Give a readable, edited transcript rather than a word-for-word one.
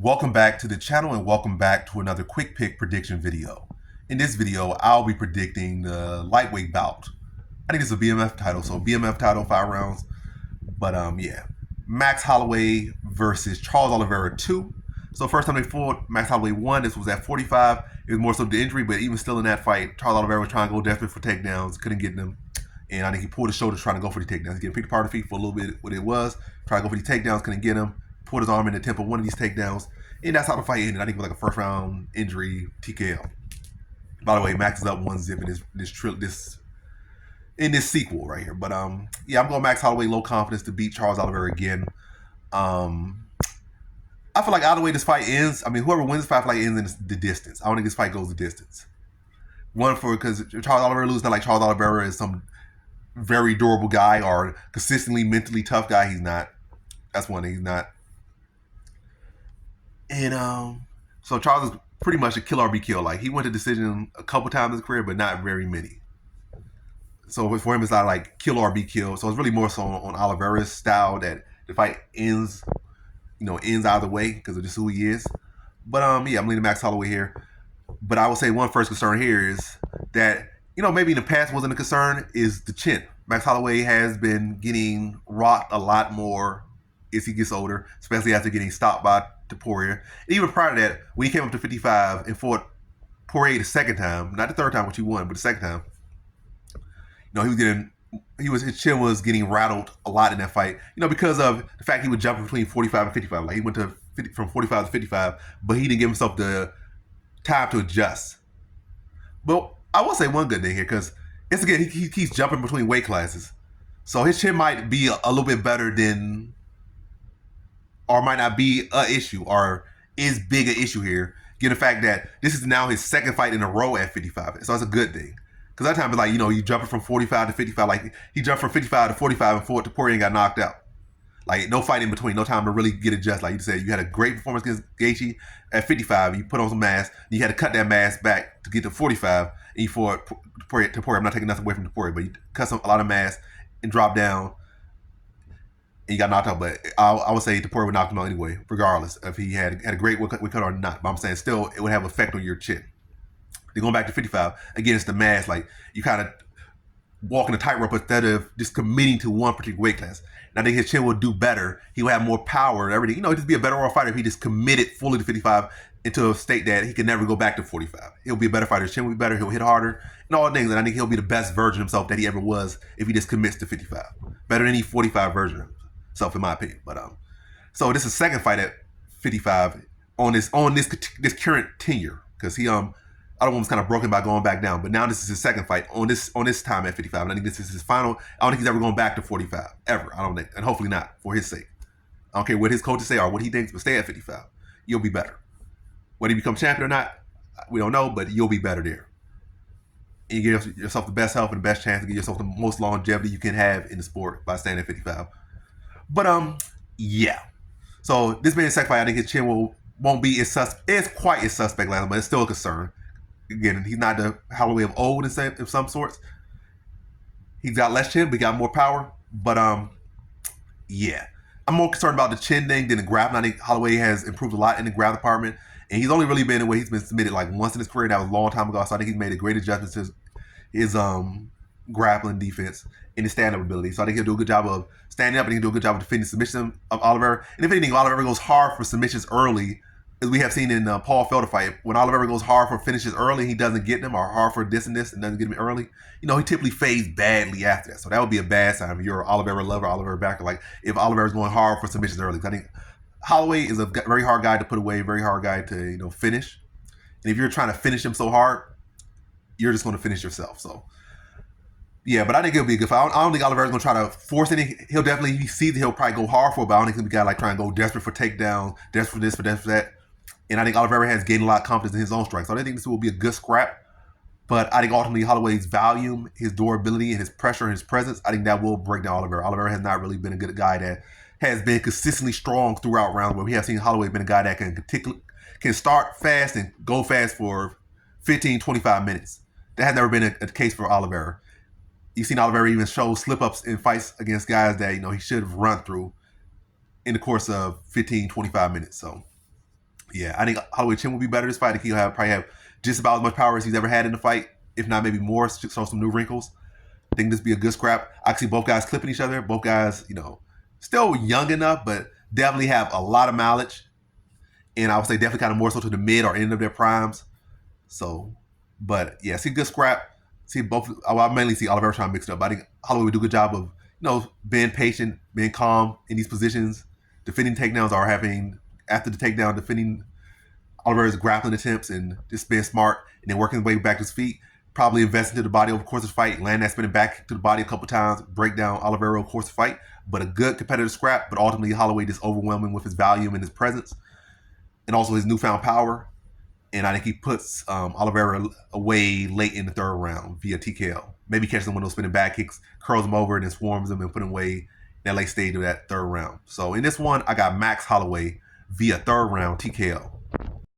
Welcome back to the channel and welcome back to another quick pick prediction video. In this video, I'll be predicting the lightweight bout. I think it's a BMF title, so BMF title, 5 rounds. But yeah, Max Holloway versus Charles Oliveira 2. So first time they fought, Max Holloway won. This was at 45. It was more so the injury, but even still in that fight, Charles Oliveira was trying to go desperate for takedowns, couldn't get them. And I think he pulled his shoulders trying to go for the takedowns. He getting picked apart the feet for a little bit what it was, trying to go for the takedowns, couldn't get him. Pulled his arm in the temple of one of these takedowns, and that's how the fight ended. I think it was like a first round injury TKO. By the way, Max is up 1-0 in this sequel right here. But yeah, I'm going Max Holloway, low confidence to beat Charles Oliveira again. I feel like either way this fight ends, I mean, whoever wins this fight, I feel like it ends in the distance. I don't think this fight goes the distance. Because Charles Oliveira loses, not like Charles Oliveira is some very durable guy or consistently mentally tough guy. He's not. That's one thing. He's not. And so Charles is pretty much a kill or be killed. Like, he went to decision a couple times in his career, but not very many. So for him, it's not like kill or be killed. So it's really more so on Oliveira's style that the fight ends either way because of just who he is. But yeah, I'm leaning Max Holloway here. But I will say one first concern here is that, maybe in the past wasn't a concern, is the chin. Max Holloway has been getting rocked a lot more as he gets older, especially after getting stopped by Poirier. And even prior to that, when he came up to 55 and fought Poirier the second time, not the third time which he won, but the second time, his chin was getting rattled a lot in that fight, because of the fact he would jump between 45 and 55. Like, he went from 45 to 55, but he didn't give himself the time to adjust. But I will say one good thing here, because it's again, he keeps jumping between weight classes. So his chin might be a little bit better than, or might not be an issue, or is big an issue here, given the fact that this is now his second fight in a row at 55. So that's a good thing. Because that time it's like, you jumping from 45 to 55. Like, he jumped from 55 to 45 and fought to Poirier and got knocked out. Like, no fight in between, no time to really get adjusted. Like you said, you had a great performance against Gaethje at 55. You put on some mass. You had to cut that mass back to get to 45. And you fought Poirier. I'm not taking nothing away from Poirier, but you cut a lot of mass and dropped down. And he got knocked out, but I would say Poirier would knock him out anyway, regardless if he had a great weight cut or not. But I'm saying still, it would have an effect on your chin. Then going back to 55, again, it's the mass. Like, you kind of walking a tightrope instead of just committing to one particular weight class. And I think his chin will do better. He will have more power and everything. He'd just be a better overall fighter if he just committed fully to 55 into a state that he can never go back to 45. He'll be a better fighter. His chin will be better. He'll hit harder and all things. And I think he'll be the best version of himself that he ever was if he just commits to 55. Better than any 45 version of himself, in my opinion. But so this is the second fight at 55 on this current tenure, because he other one was kind of broken by going back down, but now this is his second fight on this time at 55. And I think this is his final. I don't think he's ever going back to 45 ever. I don't think, and hopefully not, for his sake. I don't care what his coaches say or what he thinks, but stay at 55. You'll be better. Whether you become champion or not, we don't know, but you'll be better there. And you give yourself the best health and the best chance to get yourself the most longevity you can have in the sport by staying at 55. But yeah. So this being the second fight, I think his chin won't be it's quite as suspect, but it's still a concern. Again, he's not the Holloway of old in some sorts. He's got less chin, but he got more power. But yeah, I'm more concerned about the chin thing than the grappling. I think Holloway has improved a lot in the grappling department, and he's only really been in where he's been submitted like once in his career. That was a long time ago. So I think he's made a great adjustment to his grappling defense and his stand-up ability. So I think he'll do a good job of standing up, and he'll do a good job of defending submission of Oliveira. And if anything, Oliveira goes hard for submissions early, as we have seen in Paul Felder fight. When Oliveira goes hard for finishes early, he doesn't get them, or hard for this and doesn't get them early, he typically fades badly after that. So that would be a bad sign if you're an Oliveira lover, Oliveira backer. Like, if Oliveira's going hard for submissions early. I think Holloway is a very hard guy to put away, very hard guy to finish. And if you're trying to finish him so hard, you're just going to finish yourself. So yeah, but I think it'll be a good fight. I don't think Oliveira's going to try to force anything. He'll definitely, he sees that he'll probably go hard for it, but I don't think he'll be a guy like trying to go desperate for takedowns, desperate for this, for that, for that. And I think Oliveira has gained a lot of confidence in his own strike. So I think this will be a good scrap. But I think ultimately Holloway's volume, his durability, and his pressure and his presence, I think that will break down Oliveira. Oliveira has not really been a good guy that has been consistently strong throughout rounds, where we have seen Holloway been a guy that can start fast and go fast for 15, 25 minutes. That has never been a case for Oliveira. You've seen Oliveira even show slip-ups in fights against guys that he should have run through in the course of 15, 25 minutes. So Yeah, I think Holloway chin will be better this fight. I think he'll probably have just about as much power as he's ever had in the fight, if not maybe more. Show some new wrinkles. I think this be a good scrap. I can see both guys clipping each other. Both guys, still young enough, but definitely have a lot of mileage. And I would say definitely kind of more so to the mid or end of their primes. So, but yeah, see good scrap. See both. I mainly see Oliveira trying to mix it up. But I think Holloway would do a good job of being patient, being calm in these positions, defending takedowns or having after the takedown defending Oliveira's grappling attempts and just being smart and then working his way back to his feet. Probably invest into the body over the course of the fight, land that spinning back to the body a couple times, break down Oliveira over the course of the fight. But a good competitive scrap, but ultimately Holloway just overwhelming with his volume and his presence and also his newfound power. And I think he puts Oliveira away late in the third round via TKO. Maybe catches him one of those spinning back kicks, curls him over, and then swarms him and put him away in that late stage of that third round. So in this one, I got Max Holloway via third round TKO.